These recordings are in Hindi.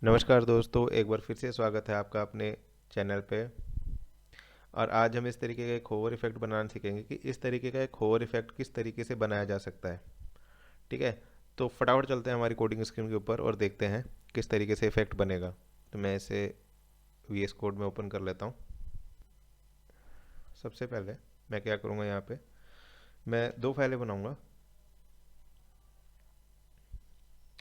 नमस्कार दोस्तों, एक बार फिर से स्वागत है आपका अपने चैनल पे। और आज हम इस तरीके का एक होवर इफेक्ट बनाना सीखेंगे कि इस तरीके का एक होवर इफेक्ट किस तरीके से बनाया जा सकता है। ठीक है, तो फटाफट चलते हैं हमारी कोडिंग स्क्रीन के ऊपर और देखते हैं किस तरीके से इफेक्ट बनेगा। तो मैं इसे वी एस कोड में ओपन कर लेता हूँ। सबसे पहले मैं क्या करूँगा, यहाँ पे मैं दो फाइलें बनाऊँगा।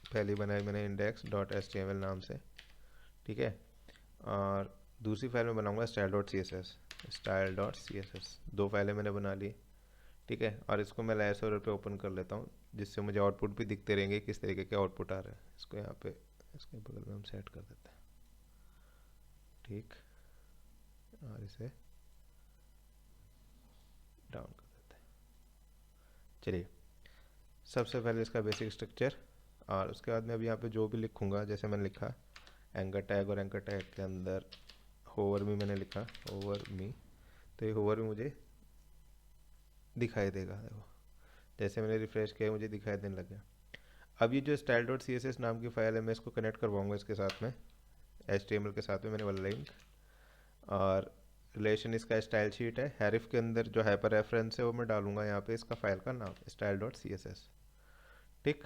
पहली बनाई मैंने index.html नाम से, ठीक है। और दूसरी फाइल में बनाऊंगा style.css। दो फाइलें मैंने बना ली, ठीक है। और इसको मैं लाइसोर पे ओपन कर लेता हूँ, जिससे मुझे आउटपुट भी दिखते रहेंगे किस तरीके के आउटपुट आ रहे हैं। इसको यहाँ पे इसके बगल में हम सेट कर देते हैं, ठीक। और इसे डाउन कर देते हैं। चलिए, सबसे पहले इसका बेसिक स्ट्रक्चर, और उसके बाद में अभी यहाँ पे जो भी लिखूँगा, जैसे मैंने लिखा एंकर टैग, और एंकर टैग के अंदर होवर मी मैंने लिखा, होवर मी। तो ये होवर मी मुझे दिखाई देगा। देखो, जैसे मैंने रिफ्रेश किया मुझे दिखाई देने लग गया। अब ये जो style dot C S S नाम की फ़ाइल है, मैं इसको कनेक्ट करवाऊंगा इसके साथ में, एच टी एम एल के साथ में। मैंने वाला लिंक और रिलेशन इसका स्टाइल शीट है। हैरिफ के अंदर जो हाइपर रेफरेंस है वो मैं डालूंगा यहाँ पे इसका फ़ाइल का नाम style dot C S S, ठीक।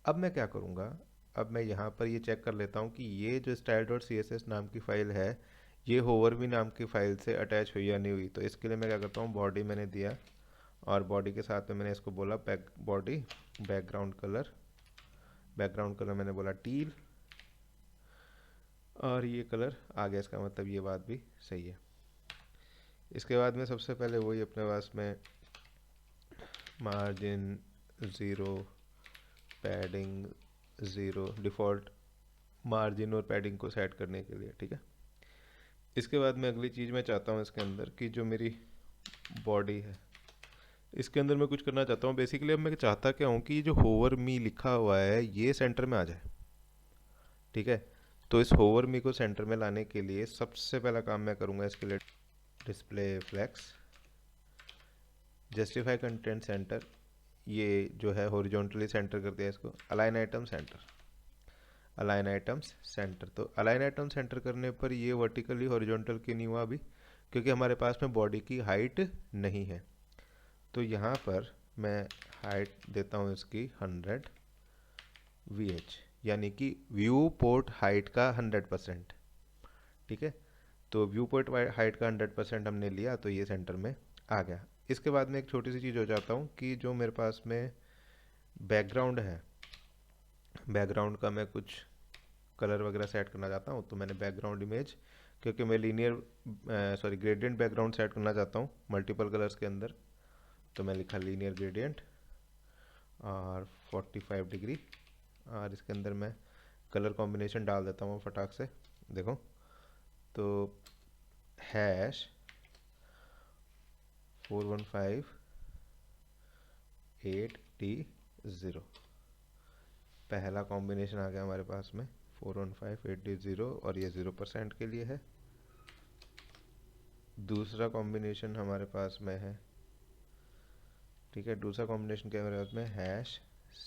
अब मैं क्या करूँगा, अब मैं यहाँ पर ये चेक कर लेता हूँ कि ये जो style dot C S S नाम की फ़ाइल है, ये होवरबी नाम की फ़ाइल से अटैच हुई या नहीं हुई। तो इसके लिए मैं क्या करता हूँ, बॉडी मैंने दिया, और बॉडी के साथ में मैंने इसको बोला बॉडी बैकग्राउंड कलर मैंने बोला टील, और ये कलर आ गया। इसका मतलब ये बात भी सही है। इसके बाद में सबसे पहले वही अपने पास में margin zero, padding zero, default margin और पैडिंग को सेट करने के लिए, ठीक है। इसके बाद में अगली चीज़ मैं चाहता हूँ इसके अंदर कि जो मेरी बॉडी है, इसके अंदर मैं कुछ करना चाहता हूँ। बेसिकली अब मैं चाहता क्या हूँ कि जो होवर मी लिखा हुआ है ये सेंटर में आ जाए, ठीक है। तो इस होवर मी को सेंटर में लाने के लिए सबसे पहला काम मैं करूँगा, इसके लिए display flex justify content center, ये जो है हॉरिजॉन्टली सेंटर कर दिया इसको। Align item center, align items center. तो अलाइन आइटम सेंटर करने पर ये वर्टिकली हॉरिजॉन्टल क्यों नहीं हुआ अभी, क्योंकि हमारे पास में बॉडी की हाइट नहीं है। तो यहाँ पर मैं हाइट देता हूँ इसकी 100 VH, यानी कि व्यू पोर्ट हाइट का 100%, ठीक है। तो व्यू पोर्ट हाइट का 100% हमने लिया, तो ये सेंटर में आ गया। इसके बाद में एक छोटी सी चीज़ हो जाता हूँ कि जो मेरे पास में बैकग्राउंड है, बैकग्राउंड का मैं कुछ कलर वगैरह सेट करना चाहता हूँ। तो मैंने बैकग्राउंड इमेज, क्योंकि मैं ग्रेडियंट बैकग्राउंड सेट करना चाहता हूँ मल्टीपल कलर्स के अंदर, तो मैं लिखा लीनियर ग्रेडियंट और 45 डिग्री। और इसके अंदर मैं कलर कॉम्बिनेशन डाल देता हूँ फटाक से। देखो, तो हैश 4158D0, पहला कॉम्बिनेशन आ गया हमारे पास में 4158D0, और ये 0% के लिए है। दूसरा कॉम्बिनेशन हमारे पास में है, ठीक है। दूसरा कॉम्बिनेशन क्या है हमारे पास में, हैश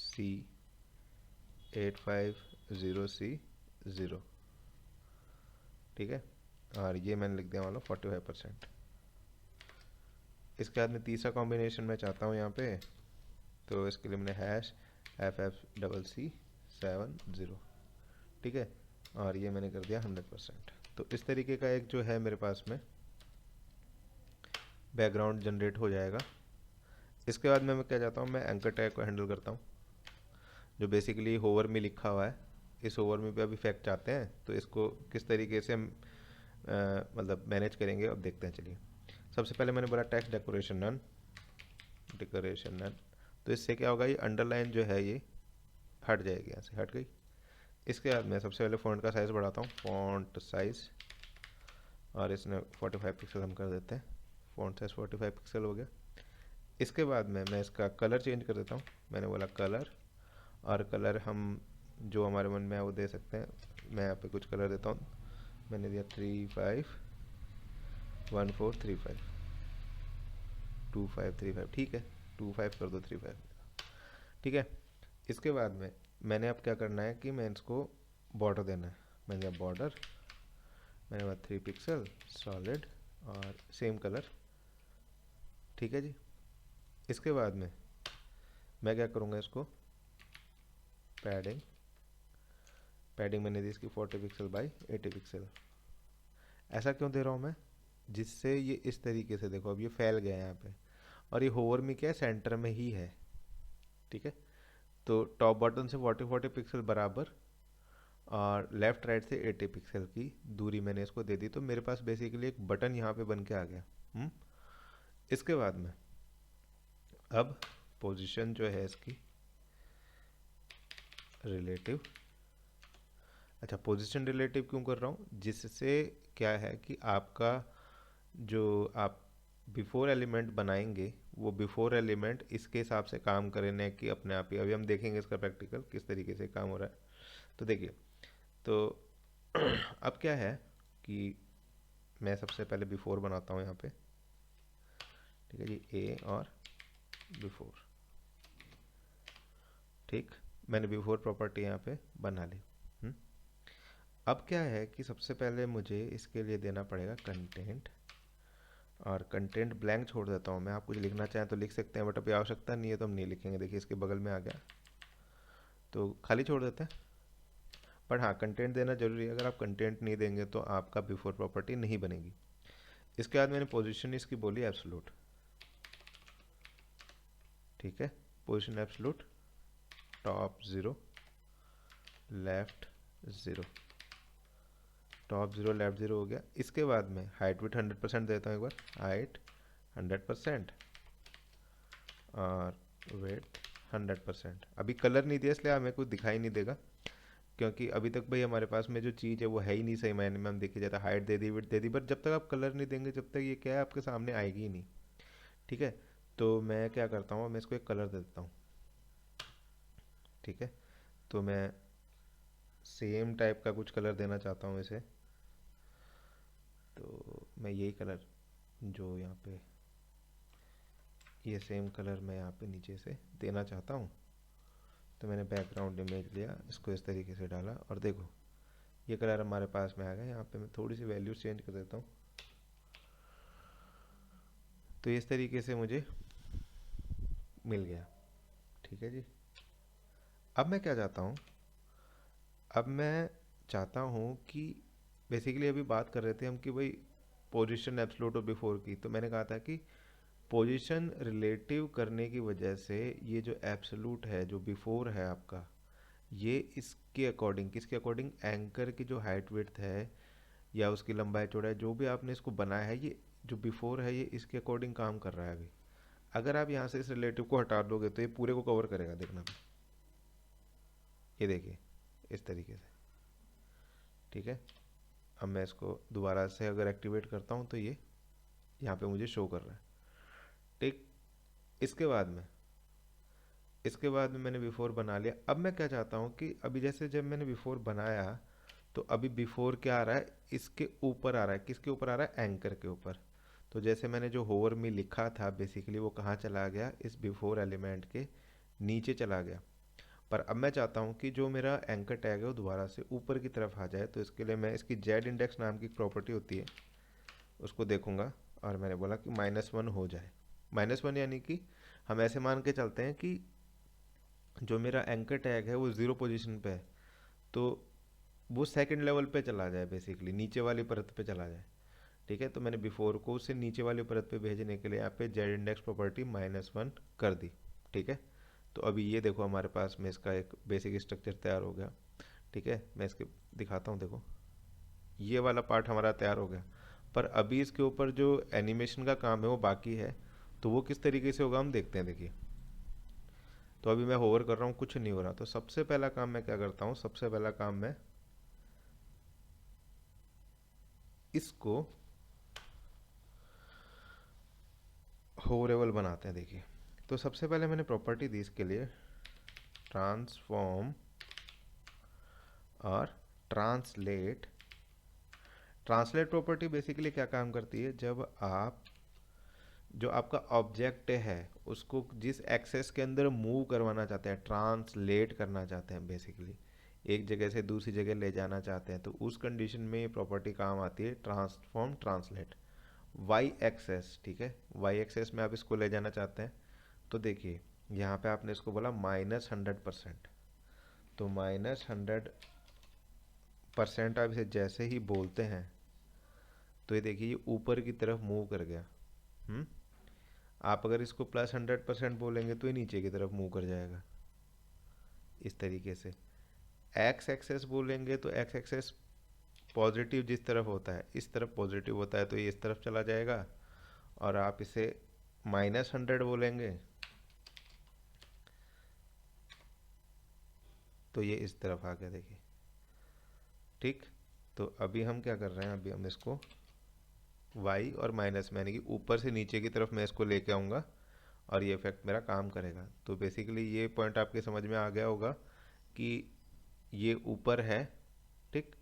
C850C0, ठीक है। और ये मैंने लिख दिया वाला 45%। इसके बाद में तीसरा कॉम्बिनेशन मैं चाहता हूँ यहाँ पे, तो इसके लिए मैंने हैश FFCC70, ठीक है। और ये मैंने कर दिया 100%। तो इस तरीके का एक जो है मेरे पास में बैकग्राउंड जनरेट हो जाएगा। इसके बाद में मैं क्या चाहता हूँ, मैं एंकर टैग को हैंडल करता हूँ, जो बेसिकली होवर में लिखा हुआ है। इस होवर में पे अभी इफेक्ट चाहते हैं, तो इसको किस तरीके से हम मतलब मैनेज करेंगे, अब देखते हैं। चलिए, सबसे पहले मैंने बोला टेक्स्ट डेकोरेशन नन। तो इससे क्या होगा, ये अंडरलाइन जो है ये हट जाएगी, यहाँ से हट गई। इसके बाद मैं सबसे पहले फ़ॉन्ट का साइज़ बढ़ाता हूँ, फ़ॉन्ट साइज़, और इसमें 45 पिक्सल हम कर देते हैं। फ़ॉन्ट साइज़ 45 पिक्सल हो गया। इसके बाद में मैं इसका कलर चेंज कर देता हूँ। मैंने बोला कलर, और कलर हम जो हमारे मन में है वो दे सकते हैं। मैं यहाँ पे कुछ कलर देता हूँ। मैंने दिया 351435 2535, ठीक है। 25 कर दो, 35, ठीक है। इसके बाद में मैंने अब क्या करना है कि मैं इसको बॉर्डर देना है। मैंने दिया बॉर्डर, मैंने दिया 3 पिक्सल सॉलिड और सेम कलर। ठीक है जी। इसके बाद में मैं क्या करूँगा, इसको पैडिंग, पैडिंग मैंने दी इसकी 40 पिक्सल बाई 80 पिक्सल। ऐसा क्यों दे रहा हूँ मैं, जिससे ये इस तरीके से देखो अब ये फैल गया है यहाँ पे, और ये होवर में क्या है, सेंटर में ही है। ठीक है, तो टॉप बॉटम से 40 पिक्सल बराबर और लेफ्ट राइट से 80 पिक्सल की दूरी मैंने इसको दे दी, तो मेरे पास बेसिकली एक बटन यहाँ पे बन के आ गया। इसके बाद में अब पोजीशन जो है इसकी रिलेटिव, अच्छा पोजीशन रिलेटिव क्यों कर रहा हूँ, जिससे क्या है कि आपका जो आप बिफोर एलिमेंट बनाएंगे वो बिफोर एलिमेंट इसके हिसाब से काम करने की अपने आप ही, अभी हम देखेंगे इसका प्रैक्टिकल किस तरीके से काम हो रहा है। तो देखिए, तो अब क्या है कि मैं सबसे पहले बिफोर बनाता हूँ यहाँ पे। ठीक है जी, ए और बिफोर। ठीक, मैंने बिफोर प्रॉपर्टी यहाँ पे बना ली। अब क्या है कि सबसे पहले मुझे इसके लिए देना पड़ेगा कंटेंट, और कंटेंट ब्लैंक छोड़ देता हूँ मैं। आप कुछ लिखना चाहें तो लिख सकते हैं, बट अभी आवश्यकता नहीं है तो हम नहीं लिखेंगे। देखिए इसके बगल में आ गया तो खाली छोड़ देते हैं। बट हाँ, कंटेंट देना जरूरी है, अगर आप कंटेंट नहीं देंगे तो आपका बिफोर प्रॉपर्टी नहीं बनेगी। इसके बाद मैंने पोजीशन इसकी बोली एब्सोल्यूट। ठीक है, position absolute, top 0 left 0, top 0 left 0 हो गया। इसके बाद में हाइट विथ 100% देता हूँ एक बार, हाइट 100% और वेट 100%। अभी कलर नहीं दिया इसलिए हमें कुछ दिखाई नहीं देगा, क्योंकि अभी तक भाई हमारे पास में जो चीज़ है वो है ही नहीं सही मायने में। हम देखी जाता height they the, width they the, but जब तक आप कलर नहीं देंगे जब तक ये क्या है आपके सामने आएगी ही नहीं। ठीक है, तो मैं क्या करता हूँ, मैं इसको एक कलर दे देता हूँ। ठीक है, तो मैं सेम टाइप का कुछ कलर देना चाहता हूँ इसे, तो मैं यही कलर जो यहाँ पे ये सेम कलर मैं यहाँ पे नीचे से देना चाहता हूँ। तो मैंने बैकग्राउंड इमेज लिया, इसको इस तरीके से डाला और देखो ये कलर हमारे पास में आ गया। यहाँ पे मैं थोड़ी सी वैल्यूज चेंज कर देता हूँ, तो इस तरीके से मुझे मिल गया। ठीक है जी। अब मैं क्या चाहता हूँ, अब मैं चाहता हूँ कि बेसिकली अभी बात कर रहे थे हम कि भाई पोजीशन एब्सोल्यूट और बिफोर की, तो मैंने कहा था कि पोजीशन रिलेटिव करने की वजह से ये जो एब्सोल्यूट है, जो बिफोर है आपका, ये इसके अकॉर्डिंग, किसके अकॉर्डिंग, एंकर की जो हाइट विड्थ है या उसकी लंबाई चौड़ाई जो भी आपने इसको बनाया है, ये जो बिफोर है ये इसके अकॉर्डिंग काम कर रहा है अभी। अगर आप यहाँ से इस रिलेटिव को हटा दोगे तो ये पूरे को कवर करेगा, देखना। ये देखिए इस तरीके से। ठीक है, अब मैं इसको दोबारा से अगर एक्टिवेट करता हूँ तो ये यहाँ पे मुझे शो कर रहा है। ठीक, इसके बाद में मैंने बिफोर बना लिया। अब मैं क्या चाहता हूँ कि अभी जैसे जब मैंने बिफोर बनाया तो अभी बिफोर क्या आ रहा है, इसके ऊपर आ रहा है। किसके ऊपर आ रहा है, एंकर के ऊपर। तो जैसे मैंने जो होवर में लिखा था बेसिकली वो कहाँ चला गया, इस बिफोर एलिमेंट के नीचे चला गया। पर अब मैं चाहता हूँ कि जो मेरा एंकर टैग है वो दोबारा से ऊपर की तरफ आ जाए। तो इसके लिए मैं इसकी जेड इंडेक्स नाम की प्रॉपर्टी होती है उसको देखूंगा, और मैंने बोला कि -1 हो जाए। -1 यानी कि हम ऐसे मान के चलते हैं कि जो मेरा एंकर टैग है वो 0 पोजीशन पे है, तो वो सेकंड लेवल पे चला जाए, बेसिकली नीचे वाली परत पे चला जाए। ठीक है, तो मैंने बिफोर को उससे नीचे वाली परत पे भेजने के लिए यहाँ पे जेड इंडेक्स प्रॉपर्टी -1 कर दी। ठीक है, तो अभी ये देखो हमारे पास में इसका एक बेसिक स्ट्रक्चर तैयार हो गया। ठीक है, मैं इसके दिखाता हूँ, देखो ये वाला पार्ट हमारा तैयार हो गया। पर अभी इसके ऊपर जो एनिमेशन का काम है वो बाकी है, तो वो किस तरीके से होगा हम देखते हैं। देखिए, तो अभी मैं होवर कर रहा हूँ, कुछ नहीं हो रहा। तो सबसे पहला काम मैं क्या करता हूँ, सबसे पहला काम मैं इसको होवरेबल बनाते हैं। देखिए, तो सबसे पहले मैंने प्रॉपर्टी दी इसके लिए ट्रांसफॉर्म और ट्रांसलेट। ट्रांसलेट प्रॉपर्टी बेसिकली क्या काम करती है, जब आप जो आपका ऑब्जेक्ट है उसको जिस एक्सेस के अंदर मूव करवाना चाहते हैं, ट्रांसलेट करना चाहते हैं बेसिकली, एक जगह से दूसरी जगह ले जाना चाहते हैं, तो उस कंडीशन में ये प्रॉपर्टी काम आती है, ट्रांसफॉर्म ट्रांसलेट। वाई एक्सेस, ठीक है, वाई एक्सेस में आप इसको ले जाना चाहते हैं, तो देखिए यहाँ पे आपने इसको बोला -100%, तो -100% आप इसे जैसे ही बोलते हैं तो ये देखिए ये ऊपर की तरफ मूव कर गया। हम्म आप अगर इसको +100% बोलेंगे तो ये नीचे की तरफ मूव कर जाएगा इस तरीके से। एक्स एक्सेस बोलेंगे तो एक्स एक्सेस पॉजिटिव जिस तरफ होता है, इस तरफ पॉजिटिव होता है, तो ये इस तरफ चला जाएगा। और आप इसे -100 बोलेंगे तो ये इस तरफ आ गया, देखिए। ठीक, तो अभी हम क्या कर रहे हैं, अभी हम इसको y और माइनस में, यानी कि ऊपर से नीचे की तरफ मैं इसको लेके आऊँगा और ये इफेक्ट मेरा काम करेगा। तो बेसिकली ये पॉइंट आपके समझ में आ गया होगा कि ये ऊपर है, ठीक,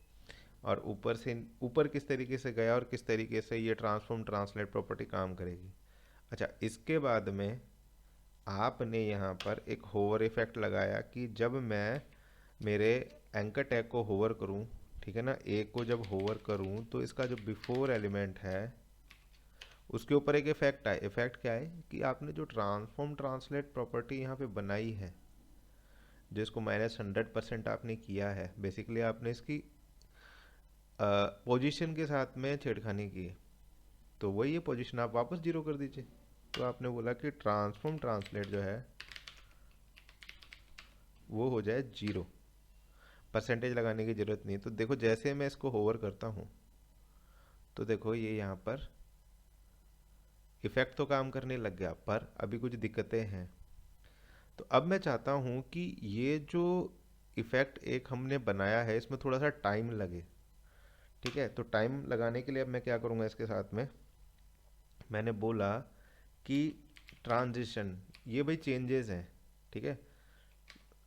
और ऊपर से ऊपर किस तरीके से गया और किस तरीके से ये ट्रांसफॉर्म ट्रांसलेट प्रॉपर्टी काम करेगी। अच्छा, इसके बाद में आपने यहाँ पर एक होवर इफेक्ट लगाया कि जब मैं मेरे एंकर टैग को होवर करूँ, ठीक है ना, ए को जब होवर करूँ तो इसका जो बिफोर एलिमेंट है उसके ऊपर एक इफेक्ट आए। इफेक्ट क्या है कि आपने जो ट्रांसफॉर्म ट्रांसलेट प्रॉपर्टी यहाँ पे बनाई है, जो इसको -100% आपने किया है, बेसिकली आपने इसकी पोजीशन के साथ में छेड़खानी की है, तो वही ये पोजीशन आप वापस 0 कर दीजिए। तो आपने बोला कि ट्रांसफॉर्म ट्रांसलेट जो है वो हो जाए 0, परसेंटेज लगाने की ज़रूरत नहीं। तो देखो जैसे मैं इसको होवर करता हूँ तो देखो ये यहाँ पर इफेक्ट तो काम करने लग गया, पर अभी कुछ दिक्कतें हैं। तो अब मैं चाहता हूँ कि ये जो इफेक्ट एक हमने बनाया है इसमें थोड़ा सा टाइम लगे, ठीक है। तो टाइम लगाने के लिए अब मैं क्या करूँगा, इसके साथ में मैंने बोला कि ट्रांजिशन, ये भाई चेंजेस हैं, ठीक है,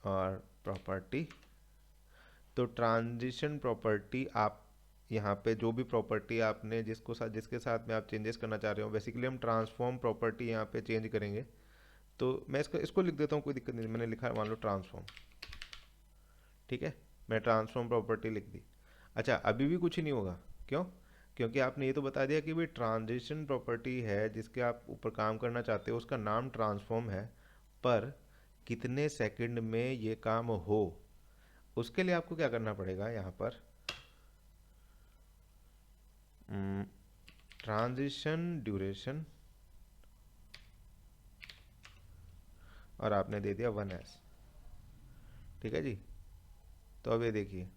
और प्रॉपर्टी, तो ट्रांजिशन प्रॉपर्टी आप यहाँ पे जो भी प्रॉपर्टी आपने जिसके साथ में आप चेंजेस करना चाह रहे हो, बेसिकली हम ट्रांसफॉर्म प्रॉपर्टी यहाँ पे चेंज करेंगे। तो मैं इसको इसको लिख देता हूँ, कोई दिक्कत नहीं, मैंने लिखा मान लो ट्रांसफॉर्म, ठीक है, मैं ट्रांसफॉर्म प्रॉपर्टी लिख दी। अच्छा, अभी भी कुछ ही नहीं होगा, क्यों? क्योंकि आपने ये तो बता दिया कि भाई ट्रांजिशन प्रॉपर्टी है जिसके आप ऊपर काम करना चाहते हो, उसका नाम ट्रांसफॉर्म है, पर कितने सेकंड में ये काम हो, उसके लिए आपको क्या करना पड़ेगा यहाँ पर, ट्रांजिशन ड्यूरेशन, और आपने दे दिया 1s, ठीक है जी। तो अब ये देखिए,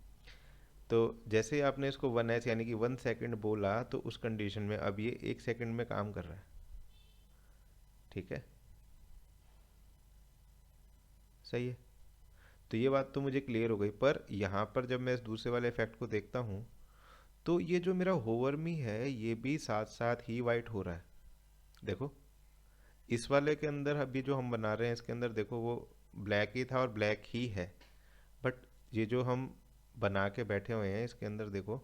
तो जैसे ही आपने इसको 1s यानी कि 1 सेकंड बोला, तो उस कंडीशन में अब ये 1 सेकंड में काम कर रहा है, ठीक है, सही है। तो ये बात तो मुझे क्लियर हो गई, पर यहाँ पर जब मैं इस दूसरे वाले इफेक्ट को देखता हूँ तो ये जो मेरा होवर मी है ये भी साथ साथ ही वाइट हो रहा है। देखो इस वाले के अंदर अभी जो हम बना रहे हैं इसके अंदर देखो वो ब्लैक ही था और ब्लैक ही है, बट ये जो हम बना के बैठे हुए हैं इसके अंदर देखो,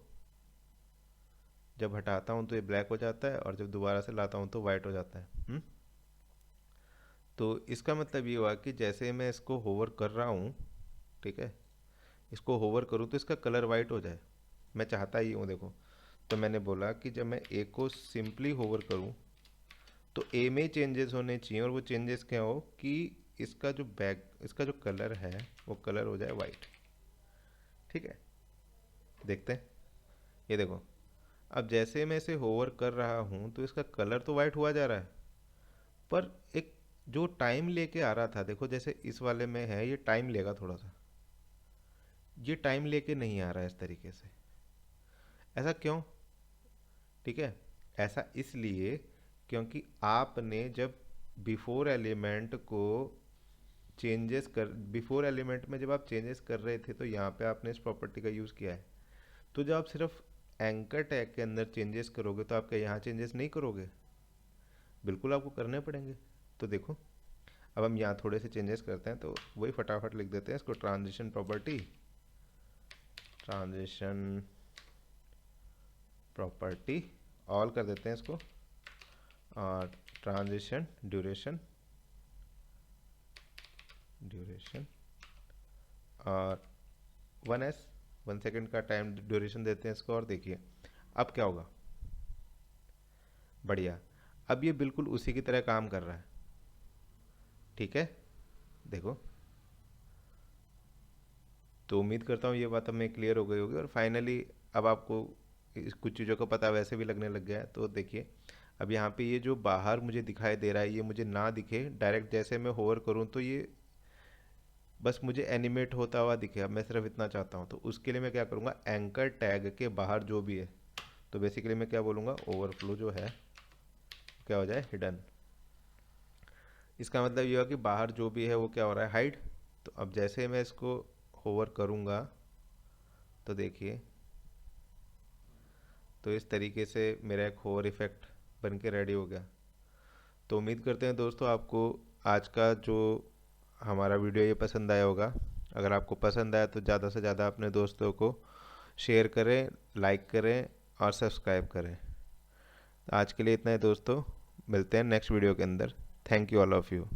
जब हटाता हूँ तो ये ब्लैक हो जाता है और जब दोबारा से लाता हूँ तो वाइट हो जाता है। तो इसका मतलब ये हुआ कि जैसे मैं इसको होवर कर रहा हूँ, ठीक है, इसको होवर करूँ तो इसका कलर वाइट हो जाए, मैं चाहता ही हूँ, देखो। तो मैंने बोला कि जब मैं ए को सिंपली होवर करूँ तो ए में चेंजेस होने चाहिए, और वो चेंजेस क्या हो कि इसका जो कलर है वो कलर हो जाए वाइट, ठीक है। देखते हैं, ये देखो, अब जैसे मैं इसे होवर कर रहा हूँ तो इसका कलर तो वाइट हुआ जा रहा है, पर एक जो टाइम लेके आ रहा था, देखो जैसे इस वाले में है ये टाइम लेगा थोड़ा सा, ये टाइम लेके नहीं आ रहा है इस तरीके से। ऐसा क्यों? ठीक है, ऐसा इसलिए क्योंकि आपने जब बिफोर एलिमेंट को बिफोर एलिमेंट में जब आप चेंजेस कर रहे थे तो यहाँ पे आपने इस प्रॉपर्टी का यूज़ किया है। तो जब आप सिर्फ एंकर टैग के अंदर चेंजेस करोगे तो आप क्या यहाँ चेंजेस नहीं करोगे? बिल्कुल आपको करने पड़ेंगे। तो देखो अब हम यहाँ थोड़े से चेंजेस करते हैं, तो वही फटाफट लिख देते हैं इसको, transition property, transition property all कर देते हैं इसको, और ट्रांजिशन ड्यूरेशन, ड्यूरेशन और 1 सेकेंड का टाइम ड्यूरेशन देते हैं इसको, और देखिए अब क्या होगा। बढ़िया, अब ये बिल्कुल उसी की तरह काम कर रहा है। ठीक है, देखो। तो उम्मीद करता हूँ ये बात हमें क्लियर हो गई होगी, और फाइनली अब आपको कुछ चीज़ों का पता वैसे भी लगने लग गया है। तो देखिए अब यहाँ पे ये जो बाहर मुझे दिखाई दे रहा है, ये मुझे ना दिखे डायरेक्ट, जैसे मैं होवर करूँ तो ये बस मुझे एनिमेट होता हुआ दिखे। अब मैं सिर्फ इतना चाहता हूँ, तो उसके लिए मैं क्या करूँगा, एंकर टैग के बाहर जो भी है, तो बेसिकली मैं क्या बोलूँगा, ओवरफ्लो जो है क्या हो जाए, हिडन। इसका मतलब ये हुआ कि बाहर जो भी है वो क्या हो रहा है, हाइड। तो अब जैसे मैं इसको होवर करूँगा तो देखिए, तो इस तरीके से मेरा एक होवर इफेक्ट बन के रेडी हो गया। तो उम्मीद करते हैं दोस्तों आपको आज का जो हमारा वीडियो ये पसंद आया होगा। अगर आपको पसंद आया तो ज़्यादा से ज़्यादा अपने दोस्तों को शेयर करें, लाइक करें और सब्सक्राइब करें। आज के लिए इतना ही दोस्तों, मिलते हैं नेक्स्ट वीडियो के अंदर। Thank you all of you.